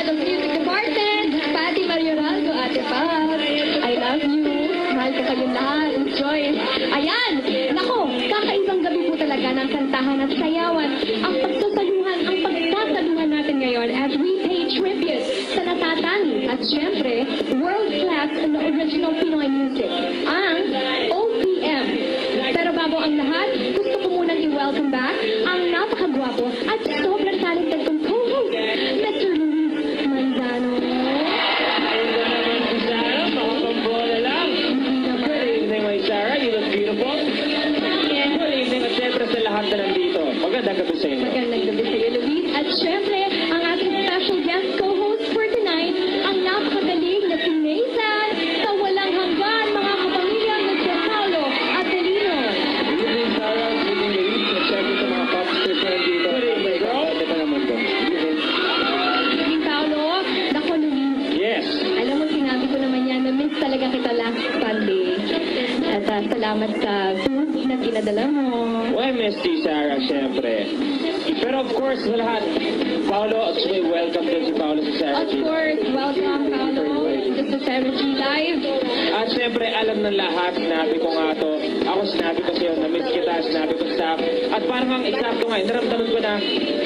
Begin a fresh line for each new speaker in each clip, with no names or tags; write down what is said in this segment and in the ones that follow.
head of music department, Patty Marioraldo, Ate Pap. I love you. Mahal ko kayo lahat. Enjoy. Ayan! Nako, kakaibang gabi po talaga ng kantahan at sayawan. Ang pagsasaluhan, ang pagsasaluhan natin ngayon as we pay tribute sa natatangi at syempre, world-class na original Pinoy music, ang OPM. Pero bago ang lahat, gusto ko munang i-welcome back ang napakagwapo at sobrang talented kong co-host, Mr. Luis Manzano.
Good evening, my Sarah. You look beautiful. Good evening at syempre sa lahat na nandito. Magandang gabi sa inyo.
Magandang gabi sa iyo, Luis. At syempre, ang ating special guest co-host for tonight, ang napakagaling na si Nathan sa walang hanggan, mga kapamilya ng Mr. Paolo Adelino.
Good evening, Sarah. Good evening, Luis. At syempre sa mga popsters na nandito. Good evening, bro. Ito naman ko.
Good evening, Paolo. Dako, Luis.
Yes.
Alam mo, sinabi ko naman yan, na-miss talaga kita last Sunday. At salamat sa food na pinadala mo.
Well, Miss T. Sarah, syempre. Pero of course, sa lahat, Paolo, actually, welcome din si Paolo sa Sarah
Of
G.
course, welcome, Paolo. This is Sarah G Live.
At syempre, alam ng lahat, sinabi ko nga to. Ako sinabi ko sa'yo, na-miss kita, sinabi ko sa At parang ang eksakto nga, naramdaman ko na,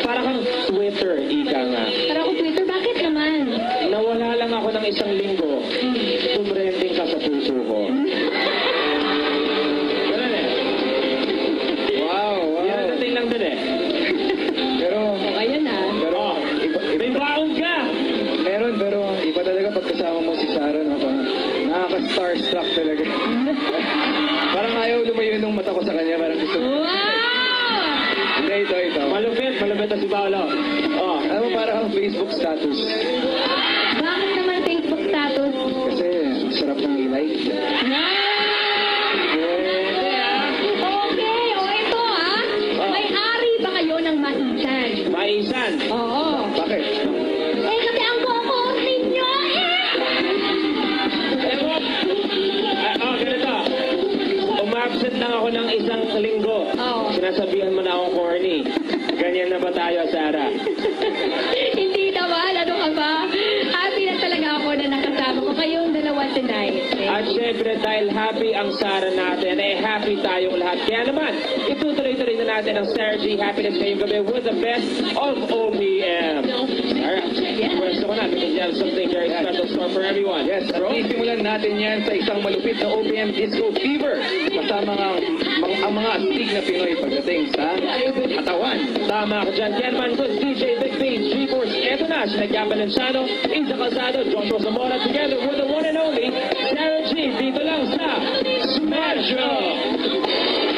parang kang Twitter, ika nga.
Para ako Twitter, bakit naman?
Nawala lang ako ng isang linggo. Tumrending ka sa puso ko. Ganun eh.
Wow, wow.
Yan ang dating lang dun eh.
Pero,
O, ayan na.
Pero, may baon ka!
pero iba talaga pagkasama mo si Sarah, no? Parang nakaka-starstruck talaga. Parang ayaw lumayo nung mata ko sa kanya, parang gusto.
Wow!
Ito.
Malupit na si Paolo. Oh,
Alam mo, parang ang Facebook status.
Bakit naman Facebook status?
Kasi, sarap ng i-like.
Okay, o ito may-ari ba kayo ng maisan?
maisan.
Oo.
Bakit?
Kasi ang co-host ninyo
Ganito. Umabsent lang ako ng isang linggo.
Oo.
Sinasabihan mo na akong corny. Ganyan na ba tayo, Sarah?
Hindi naman, ano ka ba? Happy na talaga ako na nakasama ko kayong dalawa tonight.
At syempre, dahil happy ang Sarah natin, happy tayong lahat. Kaya naman, itutuloy-tuloy na natin ang Sarah G Happiness ngayong gabi with the best of OPM. Sarah, pwesto ko na, because you have something very special for everyone.
Yes, at isimulan natin yan sa isang malupit na OPM Disco Fever. Kasama ang mga astig na Pinoy pagdating sa katawan.
Tama ka dyan. Kaya naman ko, DJ Big Beans, G-Force, eto na, sila Gab Valenciano, Isa Calzado, Joshua Zamora, together with the one and only Sarah G. Dito lang sa Smash Up!